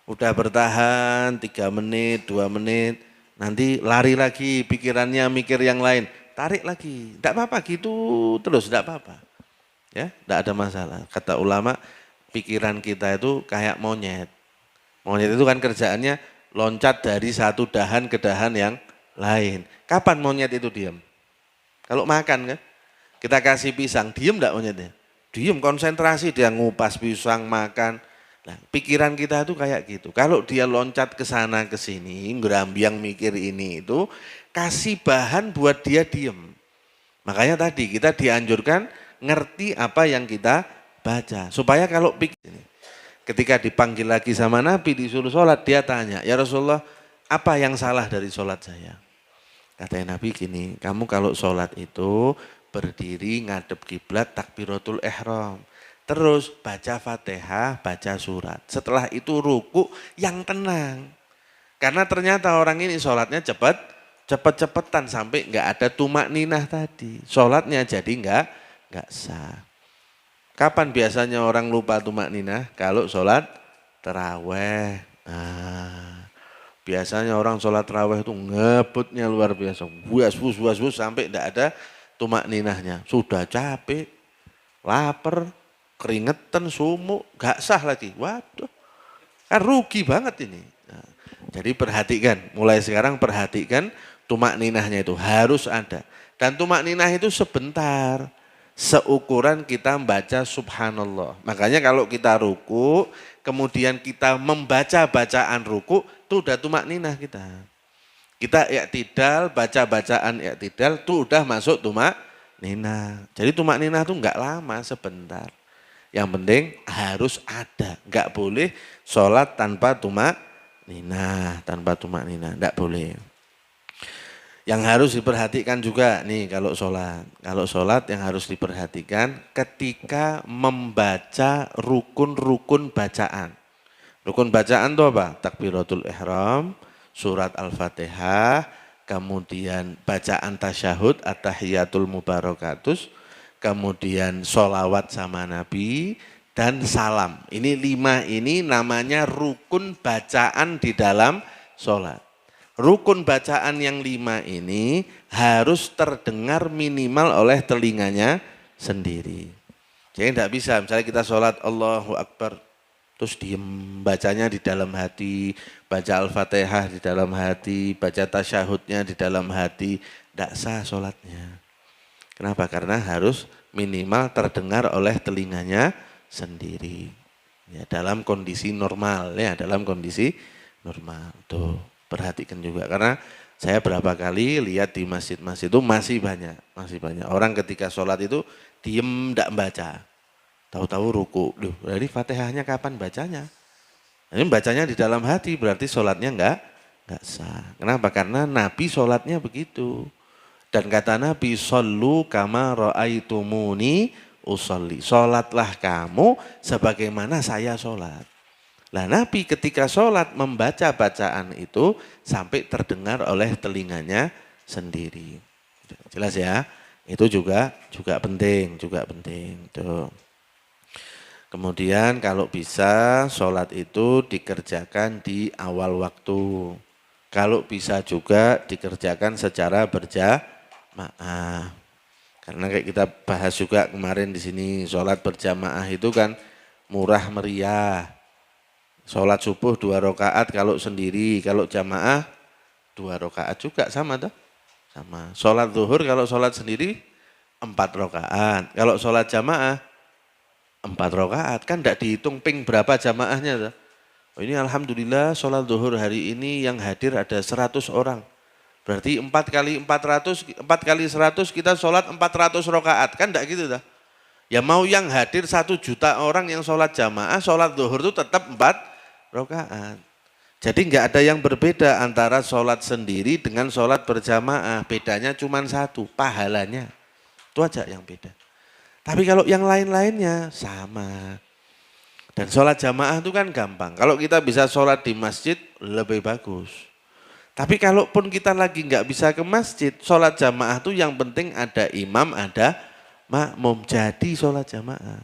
Udah bertahan 3 menit, 2 menit, nanti lari lagi pikirannya mikir yang lain, tarik lagi. Tidak apa-apa gitu terus, tidak apa-apa. Ya, tidak ada masalah. Kata ulama, pikiran kita itu kayak monyet. Monyet itu kan kerjaannya loncat dari satu dahan ke dahan yang lain. Kapan monyet itu diam? Kalau makan kan, kita kasih pisang, diem enggak monyetnya? Diem, konsentrasi, dia ngupas pisang, makan. Nah, pikiran kita itu kayak gitu. Kalau dia loncat ke sana ke sini, ngerambiang mikir ini itu, kasih bahan buat dia diem. Makanya tadi kita dianjurkan ngerti apa yang kita baca. Supaya kalau ketika dipanggil lagi sama Nabi disuruh sholat, dia tanya, ya Rasulullah, apa yang salah dari sholat saya? Kata Nabi gini, kamu kalau sholat itu berdiri ngadep kiblat takbiratul ihram. Terus baca Fatihah, baca surat. Setelah itu ruku yang tenang. Karena ternyata orang ini sholatnya cepet-cepetan sampai nggak ada tumak ninah tadi. Sholatnya jadi nggak sah. Kapan biasanya orang lupa tumak ninah? Kalau sholat taraweh. Nah. Biasanya orang sholat tarawih itu ngebutnya luar biasa. Buas sampai tidak ada tumak ninahnya. Sudah capek, lapar, keringetan, sumuk, gak sah lagi. Waduh, kan rugi banget ini. Nah, jadi perhatikan, mulai sekarang perhatikan tumak ninahnya itu harus ada. Dan tumak ninah itu sebentar. Seukuran kita membaca subhanallah. Makanya kalau kita ruku, kemudian kita membaca bacaan ruku, itu udah tumak ninah kita. Kita i'tidal, baca bacaan i'tidal, itu udah masuk tumak ninah. Jadi tumak ninah itu enggak lama, sebentar. Yang penting harus ada, enggak boleh sholat tanpa tumak ninah, enggak boleh. Yang harus diperhatikan juga nih kalau sholat. Kalau sholat yang harus diperhatikan ketika membaca rukun-rukun bacaan. Rukun bacaan itu apa? Takbiratul ihram, surat Al-Fatihah, kemudian bacaan tasyahud, at-tahiyatul mubarakatus, kemudian sholawat sama Nabi, dan salam. Ini 5 ini namanya rukun bacaan di dalam sholat. Rukun bacaan yang 5 ini harus terdengar minimal oleh telinganya sendiri. Jadi tidak bisa, misalnya kita sholat Allahu Akbar, terus diem bacanya di dalam hati, baca Al-Fatihah di dalam hati, baca tasyahudnya di dalam hati, tidak sah sholatnya. Kenapa? Karena harus minimal terdengar oleh telinganya sendiri. Ya, dalam kondisi normal, ya dalam kondisi normal. Tuh, perhatikan juga karena saya berapa kali lihat di masjid-masjid itu masih banyak orang ketika sholat itu diem tidak membaca. Tahu-tahu ruku, loh, dari Fatihahnya kapan bacanya? Ini bacanya di dalam hati, berarti sholatnya enggak sah. Kenapa? Karena Nabi sholatnya begitu. Dan kata Nabi, shollu kama ra'aitumuni usolli. Sholatlah kamu sebagaimana saya sholat. Nah Nabi ketika sholat membaca bacaan itu sampai terdengar oleh telinganya sendiri. Jelas ya? Itu juga penting. Tuh. Kemudian kalau bisa sholat itu dikerjakan di awal waktu. Kalau bisa juga dikerjakan secara berjamaah. Karena kayak kita bahas juga kemarin di sini sholat berjamaah itu kan murah meriah. Sholat subuh 2 rakaat kalau sendiri, kalau jamaah 2 rakaat juga sama tuh. Sama. Sholat zuhur kalau sholat sendiri 4 rakaat. Kalau sholat jamaah 4 rakaat, kan tidak dihitung ping berapa jamaahnya. Oh, ini alhamdulillah sholat zuhur hari ini yang hadir ada 100 orang. Berarti 4 kali 400, 4 kali 100 kita sholat 400 rakaat, kan tidak gitu dah. Ya mau yang hadir 1 juta orang yang sholat jamaah, sholat zuhur itu tetap 4 rakaat. Jadi enggak ada yang berbeda antara sholat sendiri dengan sholat berjamaah. Bedanya cuma 1, pahalanya. Itu aja yang beda. Tapi kalau yang lain-lainnya sama. Dan sholat jamaah itu kan gampang. Kalau kita bisa sholat di masjid lebih bagus. Tapi kalaupun kita lagi nggak bisa ke masjid, sholat jamaah itu yang penting ada imam, ada makmum. Jadi sholat jamaah.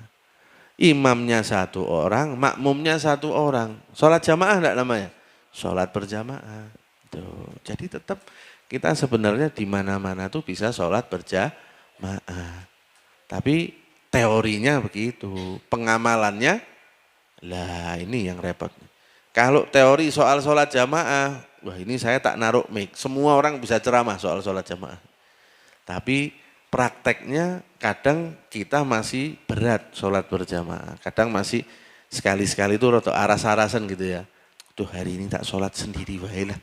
Imamnya 1 orang, makmumnya 1 orang. Sholat jamaah enggak namanya? Sholat berjamaah. Tuh. Jadi tetap kita sebenarnya di mana-mana tuh bisa sholat berjamaah. Tapi teorinya begitu, pengamalannya, lah ini yang repot. Kalau teori soal sholat jamaah, wah ini saya tak naruh mic, semua orang bisa ceramah soal sholat jamaah. Tapi prakteknya kadang kita masih berat sholat berjamaah, kadang masih sekali-sekali itu roto aras-arasan gitu ya. Tuh hari ini tak sholat sendiri wae lah.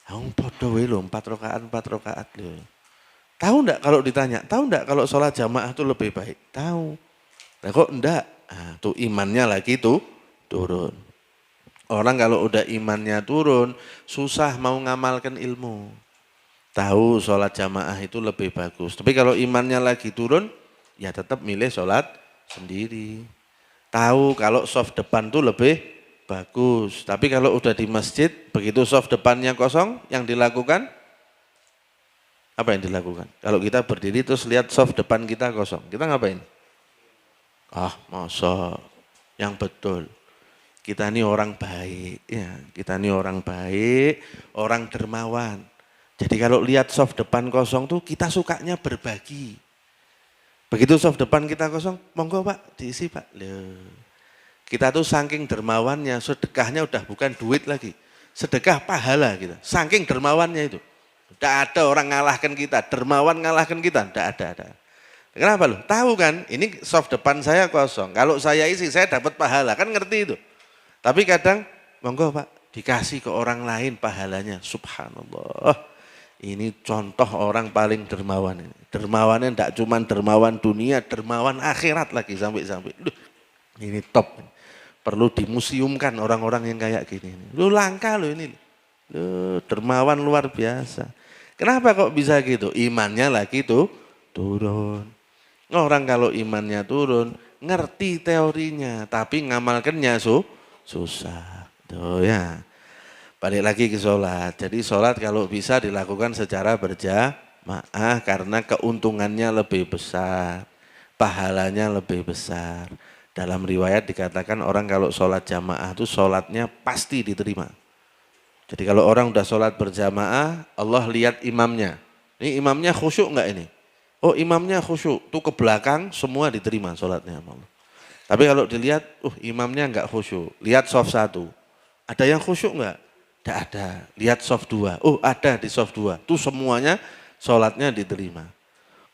Aku podo wae lho 4 rakaat loh. Tahu enggak kalau ditanya, tahu enggak kalau sholat jamaah itu lebih baik? Tahu. Nah kok enggak? Nah, tuh imannya lagi tuh turun. Orang kalau udah imannya turun, susah mau ngamalkan ilmu. Tahu sholat jamaah itu lebih bagus. Tapi kalau imannya lagi turun, ya tetap milih sholat sendiri. Tahu kalau soft depan tuh lebih bagus. Tapi kalau udah di masjid, begitu soft depannya kosong, yang dilakukan, apa yang dilakukan? Kalau kita berdiri terus lihat soft depan kita kosong, kita ngapain? Masa yang betul. Kita ini orang baik, ya. Kita ini orang baik, orang dermawan. Jadi kalau lihat soft depan kosong tuh kita sukanya berbagi. Begitu soft depan kita kosong, monggo Pak, diisi Pak. Loh. Kita tuh saking dermawannya, sedekahnya udah bukan duit lagi. Sedekah pahala kita, saking dermawannya itu. Tidak ada orang ngalahkan kita, dermawan ngalahkan kita, tidak ada. Kenapa loh? Tahu kan, ini soft depan saya kosong. Kalau saya isi, saya dapat pahala, kan ngerti itu. Tapi kadang, monggo Pak, dikasih ke orang lain pahalanya. Subhanallah, ini contoh orang paling dermawan. Dermawannya tidak cuma dermawan dunia, dermawan akhirat lagi sampai-sampai. Ini top, perlu dimuseumkan orang-orang yang kayak gini. Lu langka loh ini. Dermawan luar biasa. Kenapa kok bisa gitu? Imannya lagi tuh turun. Orang kalau imannya turun, ngerti teorinya, tapi ngamalkannya susah. Tuh ya. Balik lagi ke sholat. Jadi sholat kalau bisa dilakukan secara berjamaah karena keuntungannya lebih besar. Pahalanya lebih besar. Dalam riwayat dikatakan orang kalau sholat jamaah itu sholatnya pasti diterima. Jadi kalau orang udah sholat berjamaah, Allah lihat imamnya. Ini imamnya khusyuk enggak ini? Oh imamnya khusyuk, tuh ke belakang semua diterima sholatnya sama Allah. Tapi kalau dilihat, imamnya enggak khusyuk. Lihat soft 1. Ada yang khusyuk enggak? Tidak ada. Lihat soft 2. Oh ada di soft 2. Tuh semuanya sholatnya diterima.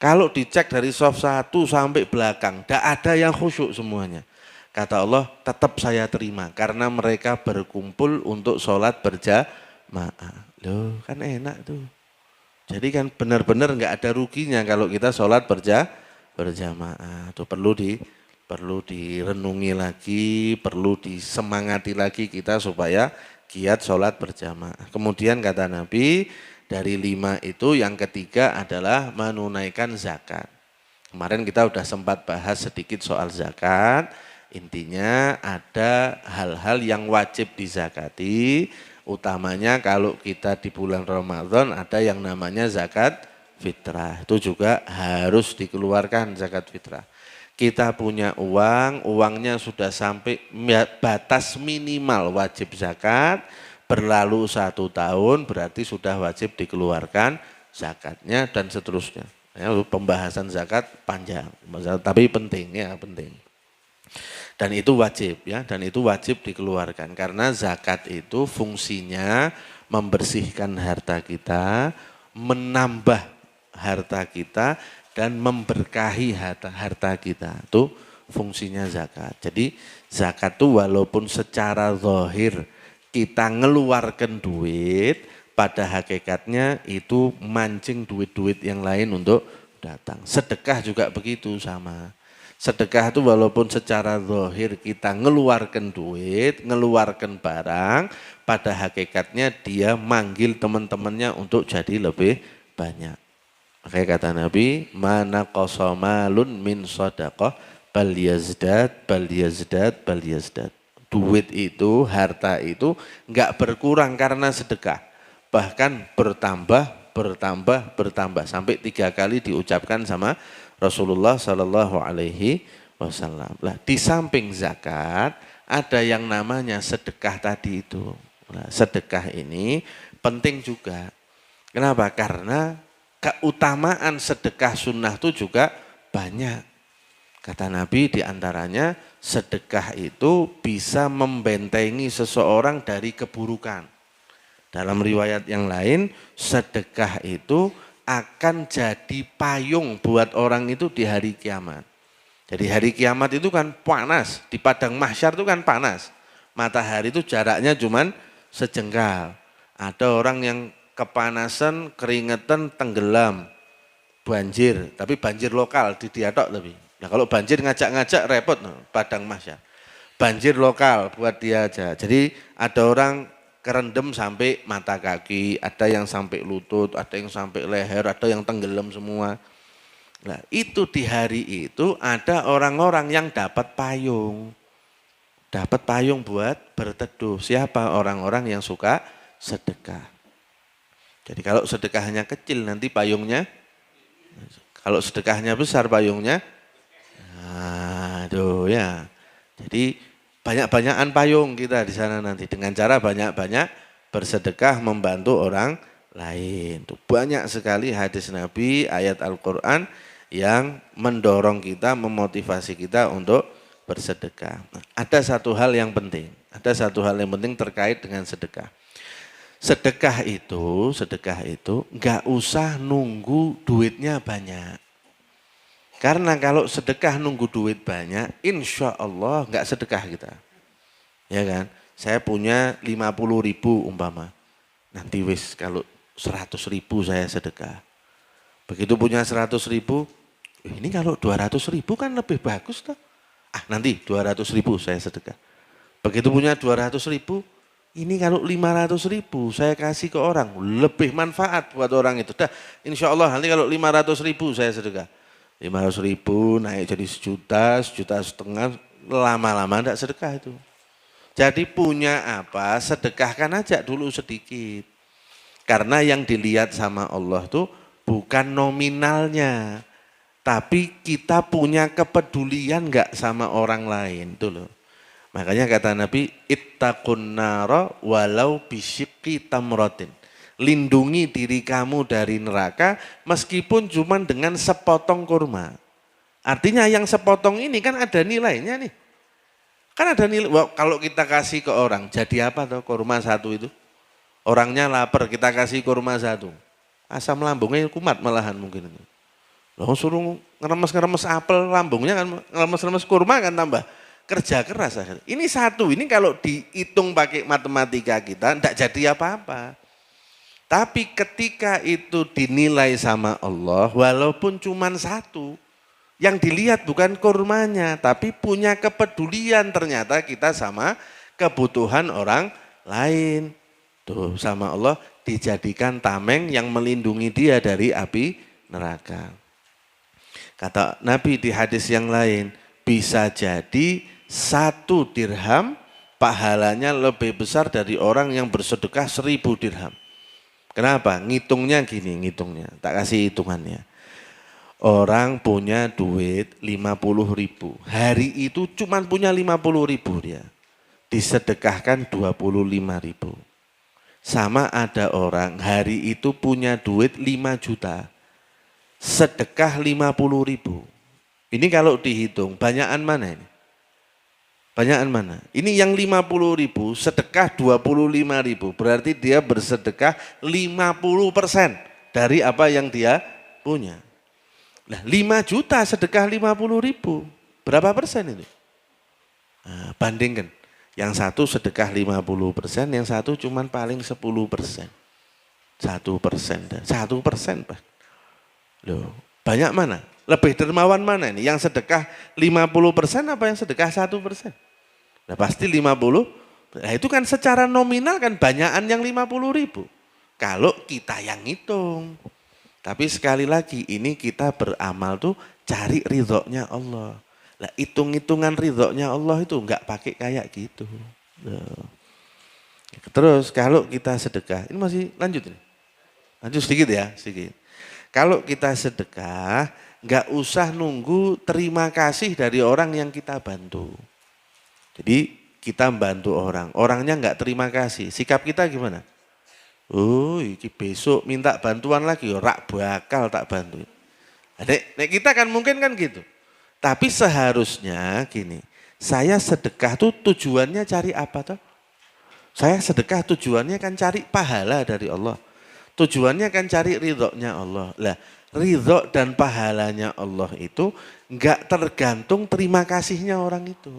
Kalau dicek dari soft 1 sampai belakang, tidak ada yang khusyuk semuanya. Kata Allah, tetap saya terima. Karena mereka berkumpul untuk sholat berjamaah. Loh kan enak tuh. Jadi kan benar-benar enggak ada ruginya kalau kita sholat berjamaah. Itu perlu direnungi lagi, perlu disemangati lagi kita supaya giat sholat berjamaah. Kemudian kata Nabi, dari 5 itu yang ketiga adalah menunaikan zakat. Kemarin kita udah sempat bahas sedikit soal zakat. Intinya ada hal-hal yang wajib dizakati. Utamanya kalau kita di bulan Ramadan ada yang namanya zakat fitrah. Itu juga harus dikeluarkan zakat fitrah. Kita punya uang, uangnya sudah sampai batas minimal wajib zakat, berlalu 1 tahun berarti sudah wajib dikeluarkan zakatnya dan seterusnya. Ya, pembahasan zakat panjang, tapi penting ya penting. Dan itu wajib ya, dan itu wajib dikeluarkan karena zakat itu fungsinya membersihkan harta kita, menambah harta kita dan memberkahi harta kita. Itu fungsinya zakat. Jadi zakat itu walaupun secara zahir kita ngeluarkan duit, pada hakikatnya itu mancing duit-duit yang lain untuk datang. Sedekah juga begitu sama. Sedekah itu walaupun secara zahir kita ngeluarkan duit, ngeluarkan barang, pada hakikatnya dia manggil teman-temannya untuk jadi lebih banyak. Makanya kata Nabi, mana qasamalun min shadaqah bal yazdad bal yazdad bal yazdad. Duit itu, harta itu enggak berkurang karena sedekah. Bahkan bertambah sampai 3 kali diucapkan sama Rasulullah Shallallahu Alaihi Wasallam. Lah di samping zakat ada yang namanya sedekah tadi itu. Nah, sedekah ini penting juga. Kenapa? Karena keutamaan sedekah sunnah itu juga banyak. Kata Nabi diantaranya sedekah itu bisa membentengi seseorang dari keburukan. Dalam riwayat yang lain, sedekah itu akan jadi payung buat orang itu di hari kiamat. Jadi hari kiamat itu kan panas, di padang mahsyar itu kan panas. Matahari itu jaraknya cuman sejengkal. Ada orang yang kepanasan, keringetan, tenggelam, banjir, tapi banjir lokal di dia tok lebih. Nah kalau banjir ngajak-ngajak repot padang mahsyar. Banjir lokal buat dia aja. Jadi ada orang kerendam sampai mata kaki, ada yang sampai lutut, ada yang sampai leher, ada yang tenggelam semua. Nah, itu di hari itu ada orang-orang yang dapat payung. Dapat payung buat berteduh. Siapa? Orang-orang yang suka sedekah. Jadi kalau sedekahnya kecil nanti payungnya, kalau sedekahnya besar payungnya, aduh ya. Jadi banyak-banyakan payung kita di sana nanti dengan cara banyak-banyak bersedekah membantu orang lain. Tuh, banyak sekali hadis Nabi, ayat Al-Quran yang mendorong kita, memotivasi kita untuk bersedekah. Nah, ada satu hal yang penting terkait dengan sedekah. Sedekah itu enggak usah nunggu duitnya banyak. Karena kalau sedekah nunggu duit banyak, insya Allah enggak sedekah kita. Ya kan? Saya punya 50.000 umpama. Nanti wis kalau 100.000 saya sedekah. Begitu punya 100.000, ini kalau 200.000 kan lebih bagus toh. Nanti 200.000 saya sedekah. Begitu punya 200.000, Ini kalau 500.000 saya kasih ke orang, lebih manfaat buat orang itu. Dah, insya Allah nanti kalau 500.000 saya sedekah. 500.000 naik jadi 1 juta, 1,5 juta, lama-lama enggak sedekah itu. Jadi punya apa, sedekahkan aja dulu sedikit. Karena yang dilihat sama Allah tuh bukan nominalnya, tapi kita punya kepedulian enggak sama orang lain tuh loh. Makanya kata Nabi, ittaqun nara walau bisyikki tamratin. Lindungi diri kamu dari neraka meskipun cuma dengan sepotong kurma. Artinya yang sepotong ini kan ada nilainya nih. Kan ada nilai, kalau kita kasih ke orang, jadi apa tuh kurma 1 itu? Orangnya lapar, kita kasih kurma 1. Asam lambungnya kumat malahan mungkin. Lalu suruh ngeremes-ngeremes apel, lambungnya kan ngeremes-ngeremes kurma kan tambah. Kerja keras. Ini 1, ini kalau dihitung pakai matematika kita tidak jadi apa-apa. Tapi ketika itu dinilai sama Allah, walaupun cuma 1, yang dilihat bukan kurmanya, tapi punya kepedulian ternyata kita sama kebutuhan orang lain. Tuh sama Allah dijadikan tameng yang melindungi dia dari api neraka. Kata Nabi di hadis yang lain, bisa jadi 1 dirham pahalanya lebih besar dari orang yang bersedekah 1000 dirham. Kenapa? Ngitungnya gini, tak kasih hitungannya. Orang punya duit 50.000, hari itu cuma punya 50.000 dia. Disedekahkan 25.000. Sama ada orang hari itu punya duit 5 juta, sedekah 50.000. Ini kalau dihitung, banyakan mana ini? Banyakan mana? Ini yang 50.000 sedekah 25.000, berarti dia bersedekah 50% dari apa yang dia punya. Nah 5 juta sedekah 50.000, berapa persen itu? Nah, bandingkan, yang 1 sedekah 50%, yang 1 cuman paling 10%. 1%, 1%. Loh, banyak mana? Lebih dermawan mana ini? Yang sedekah 50% apa yang sedekah 1%? Nah pasti 50. Nah itu kan secara nominal kan banyakan yang 50.000. Kalau kita yang ngitung. Tapi sekali lagi ini kita beramal tuh cari ridhonya Allah. Nah hitung-hitungan ridhonya Allah itu enggak pakai kayak gitu. Nah. Terus kalau kita sedekah, ini masih lanjut nih. Lanjut sedikit ya, sedikit. Kalau kita sedekah, enggak usah nunggu terima kasih dari orang yang kita bantu. Jadi kita bantu orang, orangnya enggak terima kasih, sikap kita gimana? Oh, iki besok minta bantuan lagi, rak bakal tak bantu. Nek kita kan mungkin kan gitu. Tapi seharusnya gini, saya sedekah tuh tujuannya cari apa toh? Saya sedekah tujuannya kan cari pahala dari Allah. Tujuannya kan cari ridhonya Allah. Lah, ridho dan pahalanya Allah itu enggak tergantung terima kasihnya orang itu.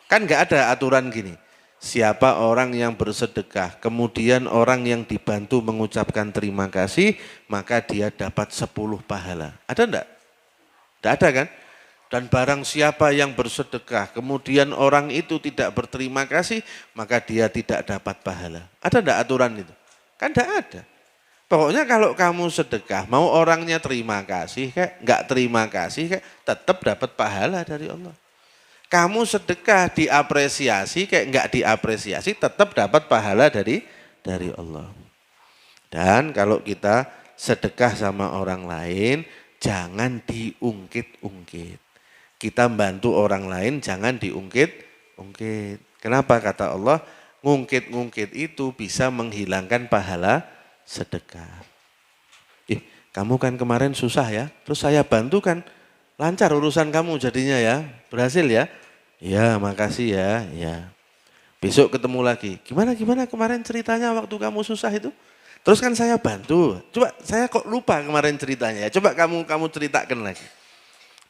Kan enggak ada aturan gini, siapa orang yang bersedekah, kemudian orang yang dibantu mengucapkan terima kasih, maka dia dapat 10 pahala. Ada enggak? Enggak ada kan? Dan barang siapa yang bersedekah, kemudian orang itu tidak berterima kasih, maka dia tidak dapat pahala. Ada enggak aturan itu? Kan enggak ada. Pokoknya kalau kamu sedekah, mau orangnya terima kasih kayak enggak terima kasih kayak tetap dapat pahala dari Allah. Kamu sedekah diapresiasi kayak enggak diapresiasi tetap dapat pahala dari Allah. Dan kalau kita sedekah sama orang lain jangan diungkit-ungkit. Kita bantu orang lain jangan diungkit-ungkit. Kenapa kata Allah? Ngungkit-ngungkit itu bisa menghilangkan pahala sedekah. Kamu kan kemarin susah ya, terus saya bantu kan lancar urusan kamu jadinya ya, berhasil ya. Ya makasih ya, ya. Besok ketemu lagi, gimana kemarin ceritanya waktu kamu susah itu? Terus kan saya bantu, coba saya kok lupa kemarin ceritanya ya, coba kamu ceritakan lagi.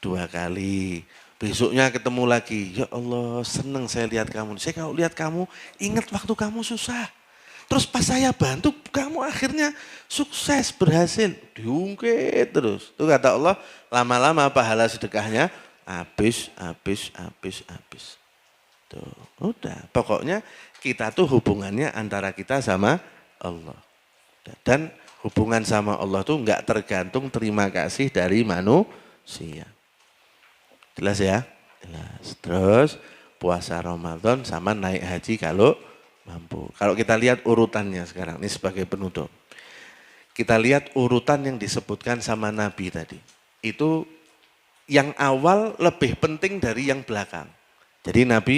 2 kali, besoknya ketemu lagi, ya Allah seneng saya lihat kamu. Saya kalau lihat kamu ingat waktu kamu susah. Terus pas saya bantu kamu akhirnya sukses berhasil, diungkit terus. Itu kata Allah lama-lama pahala sedekahnya habis. Tuh, udah pokoknya kita tuh hubungannya antara kita sama Allah. Dan hubungan sama Allah tuh enggak tergantung terima kasih dari manusia. Jelas ya? Jelas. Terus puasa Ramadan sama naik haji kalau mampu. Kalau kita lihat urutannya sekarang, ini sebagai penutup. Kita lihat urutan yang disebutkan sama Nabi tadi. Itu yang awal lebih penting dari yang belakang. Jadi Nabi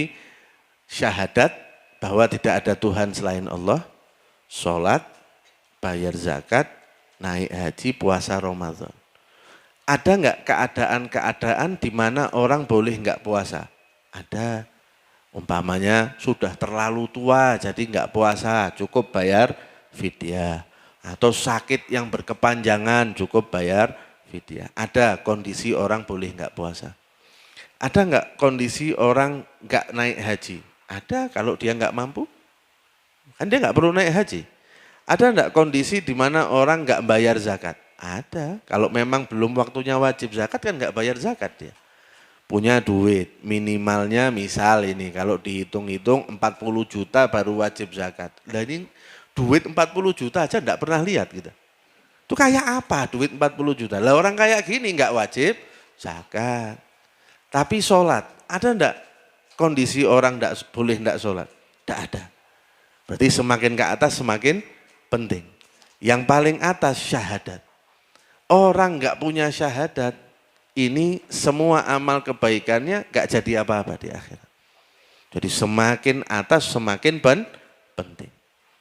syahadat bahwa tidak ada Tuhan selain Allah, sholat, bayar zakat, naik haji, puasa Ramadan. Ada enggak keadaan-keadaan di mana orang boleh enggak puasa? Ada. Umpamanya sudah terlalu tua jadi enggak puasa, cukup bayar fidyah. Atau sakit yang berkepanjangan cukup bayar fidyah. Ada kondisi orang boleh enggak puasa. Ada enggak kondisi orang enggak naik haji? Ada kalau dia enggak mampu. Kan dia enggak perlu naik haji. Ada enggak kondisi di mana orang enggak bayar zakat? Ada. Kalau memang belum waktunya wajib zakat kan enggak bayar zakat dia. Punya duit, minimalnya misal ini kalau dihitung-hitung 40 juta baru wajib zakat. Nah ini duit 40 juta aja enggak pernah lihat kita. Itu kayak apa duit 40 juta? Lah orang kayak gini enggak wajib zakat. Tapi sholat, ada enggak kondisi orang enggak boleh enggak sholat? Enggak ada. Berarti semakin ke atas semakin penting. Yang paling atas syahadat. Orang enggak punya syahadat, ini semua amal kebaikannya enggak jadi apa-apa di akhirat. Jadi semakin atas semakin penting.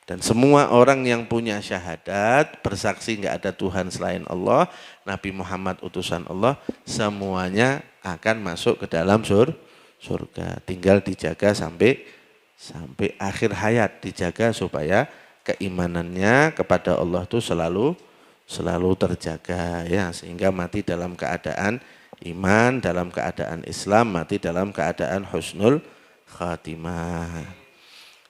Dan semua orang yang punya syahadat, bersaksi enggak ada Tuhan selain Allah, Nabi Muhammad utusan Allah, semuanya akan masuk ke dalam surga. Tinggal dijaga sampai akhir hayat, dijaga supaya keimanannya kepada Allah itu selalu terjaga ya, sehingga mati dalam keadaan iman, dalam keadaan Islam, mati dalam keadaan husnul khatimah.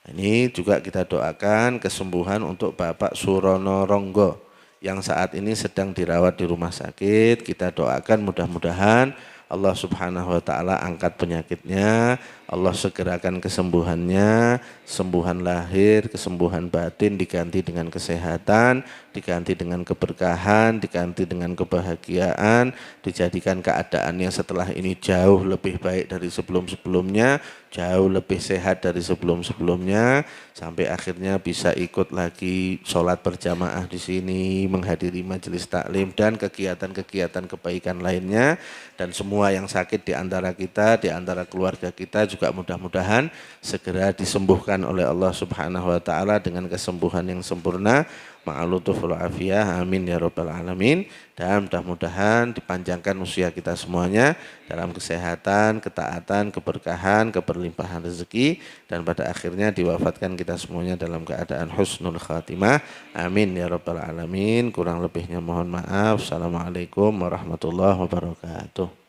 Ini juga kita doakan kesembuhan untuk Bapak Surono Ronggo yang saat ini sedang dirawat di rumah sakit. Kita doakan mudah-mudahan Allah Subhanahu wa taala angkat penyakitnya, Allah segerakan kesembuhannya, kesembuhan lahir, kesembuhan batin diganti dengan kesehatan, diganti dengan keberkahan, diganti dengan kebahagiaan, dijadikan keadaannya setelah ini jauh lebih baik dari sebelum-sebelumnya, jauh lebih sehat dari sebelum-sebelumnya, sampai akhirnya bisa ikut lagi sholat berjamaah di sini, menghadiri majelis taklim dan kegiatan-kegiatan kebaikan lainnya. Dan semua yang sakit di antara kita, di antara keluarga kita juga mudah-mudahan segera disembuhkan oleh Allah Subhanahu wa taala dengan kesembuhan yang sempurna. Ma'alutuf wal afiyah, amin ya rabbal alamin. Dan mudah-mudahan dipanjangkan usia kita semuanya dalam kesehatan, ketaatan, keberkahan, keberlimpahan rezeki, dan pada akhirnya diwafatkan kita semuanya dalam keadaan husnul khatimah. Amin ya rabbal alamin. Kurang lebihnya mohon maaf. Assalamualaikum warahmatullahi wabarakatuh.